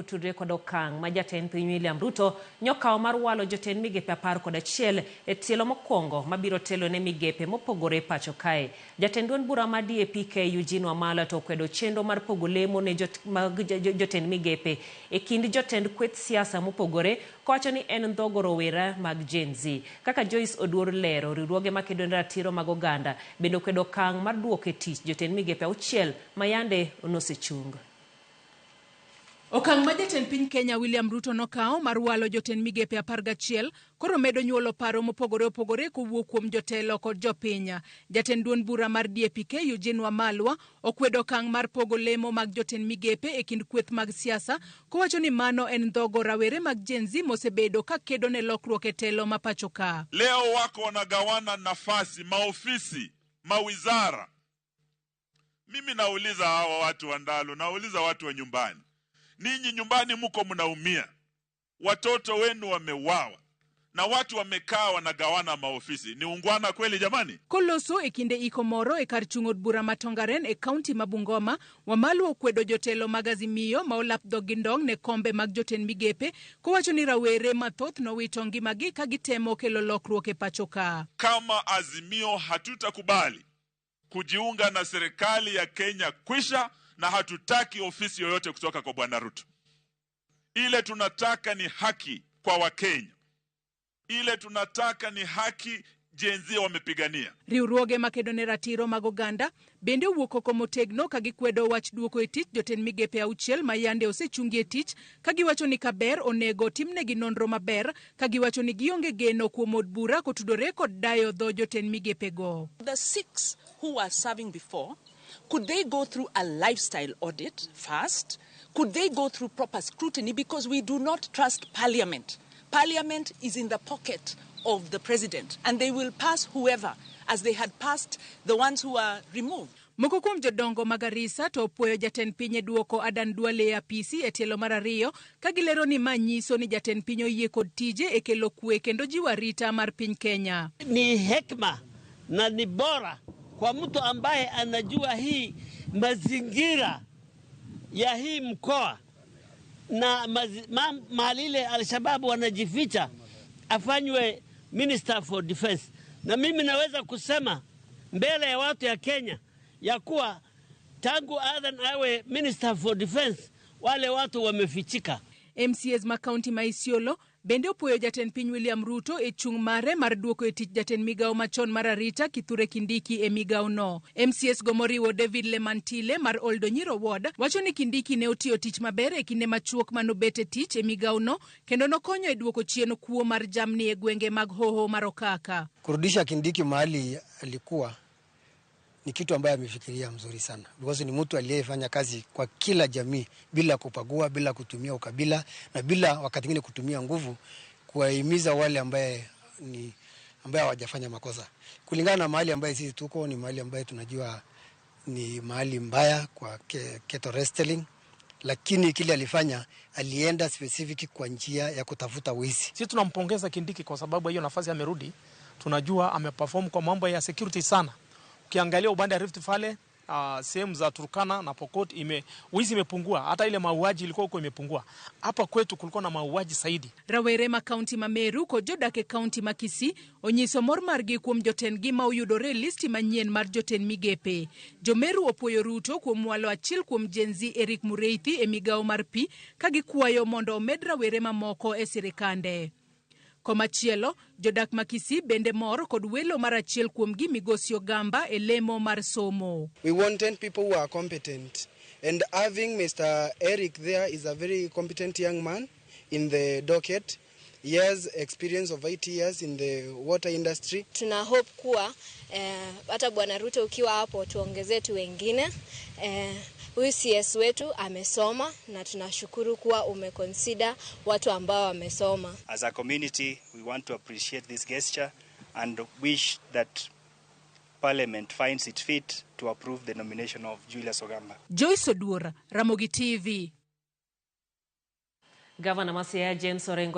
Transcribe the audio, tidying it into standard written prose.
Tudre kod okang' ma jatend piny William Ruto nyokawo mar walo jotend migepe 11 e tielo mokwongo mabiro telo ne migepe mopogore pacho kae. Jatend duond bura mar DAP Eugene Wamalwa to okwedo chenro mar pogo lemo ne jotend migepe e kind jotend kweth siasa mopogore, kowacho ni en ndhogo rowera mag Gen Z. Kaka Joyce Oduor lero, riwruoge makedo ne ratiro mag oganda bende okwedo okang' mar duoko e tich jotend migepe 6 ma yande nosechung. Okang' ma jatend piny Kenya William Ruto nokawo mar walo jotend migepe 11 koro medo nyuolo paro mopogore opogore kowuok kuom jotelo kod jopiny. Jatend duond bura mar DAP Eugene Wamalwa okwedo okang' mar pogo lemo mag jotend migepe e kind kweth mag siasa, kowacho ni mano en ndhogo rawere mag Gen Z mosebedo ka kedo ne lokruok e telo ma pacho ka. Leo wako wanagawana nafasi, maofisi, mawizara. Mimi nauliza hawa watu wa Ndalu, nauliza watu wa nyumbani. Ninyi nyumbani muko mnaumia, watoto wenu wamewawa na watu wamekaa wanagawana maofisi. Ni ungwana kweli jamani? Koloso e kinde iko moro e kar chung'od bura matongaren e kaunti ma Bungoma, Wamalwa okwedo jotelo mag Azimio ma olap dhogi ndong' ne kombe mag jotend migepe, kowacho ni rawere mathoth nowito ngimagi ka gitemo kelo lokruok e pacho ka. Kama Azimio hatutakubali kujiunga na serikali ya Kenya kwisha, na hatutaki ofisi yoyote kutoka kwa Bwana Ruto. Ile tunataka ni haki kwa Wakenya. Ile tunataka ni haki Gen Z wamepigania. Riwruoge makedo ne ratiro mag oganda bende owuok oko motegno ka gikwedo wach duoko e tich jotend migepe 6 ma yande osechungi e tich, ka giwacho ni kaber onego timnegi nonro maber, ka giwacho ni gionge geno kuom od bura kotudore kod dayo dho jotend migepe go. The 6 who were serving before, could they go through a lifestyle audit first? Could they go through proper scrutiny? Because we do not trust Parliament. Parliament is in the pocket of the president, and they will pass whoever, as they had passed the ones who were removed. Moko kuom jodongo mag Garissa to opuoyo jatend piny e duoko Adan Duale e apisi e tielo mar ariyo, ka gilero ni manyiso ni jatend piny oyie kod tije e kelo kwe kendo jiwo arita mar piny Kenya. Ni hekima na ni bora kwa mtu ambaye anajua hii mazingira ya hii mkoa na mahali ile Al-Shabaab wanajificha, afanywe Minister for Defense. Na mimi naweza kusema mbele ya watu ya Kenya ya kuwa tangu Adan awe Minister for Defense wale watu wamefichika. MCAs ma kaunti ma Isiolo bende opuoyo jatend piny William Ruto e chung' mare mar duoko e tich jatend migawo machon mar arita Kithure Kindiki e migawo no. MCAs go moriwo David Lemantile mar Oldonyiro Ward wacho ni Kindiki ne otiyo tich maber e kinde machuok manobet e tich e migawo no, kendo nokonyo e duoko chien kuo mar jamni e gwenge mag Hoho mar Okaka. Kurudisha Kindiki mahali alikuwa ni kitu ambaye amefikiria mzuri sana, because ni mtu aliyefanya kazi kwa kila jamii bila kupagua, bila kutumia ukabila na bila wakati mwingine kutumia nguvu kuwahimiza wale ambaye hawajafanya makosa. Kulingana na mahali ambaye sisi tuko, ni mahali ambaye tunajua ni mahali mbaya kwa keto wrestling, lakini kile alifanya, alienda specific kwa njia ya kutafuta wizi. Sisi tunampongeza Kindiki kwa sababu hiyo nafasi amerudi. Tunajua ameperform kwa mambo ya security sana. Ukiangalia upande wa Rift Valley, sehemu za Turkana na Pokot wizi imepungua, hata ile mauaji ilikuwa huko imepungua. Hapa kwetu kulikuwa na mauaji zaidi. Rawere ma kaunti ma Meru ko jodak e kaunti ma Kisii onyiso mor margi kuom jotend gi ma oyudore listi manyien mar jotend migepe. Jomeru opuoyo Ruto kuom walo achiel kuom Gen Z Eric Mureithi e migawo mar pi, ka gikwayo mondo omed rawere mamoko e sirikande. Komachielo, jodak ma Kisii bende mor kod welo mar achiel kuom gi Migosi Ogamba e lemo mar somo. We want 10 people who are competent, and having Mr. Eric there is a very competent young man in the docket. He has experience of 8 years in the water industry. Tuna hope kuwa hata Bwana Ruto ukiwa hapo tuongezee tu wengine. Huyu CS wetu amesoma na tunashukuru kuwa umeconsider watu ambao wamesoma. As a community, we want to appreciate this gesture and wish that Parliament finds it fit to approve the nomination of Julius Ogamba. Joyce Oduor, Ramogi TV. Governor Masia James Orengo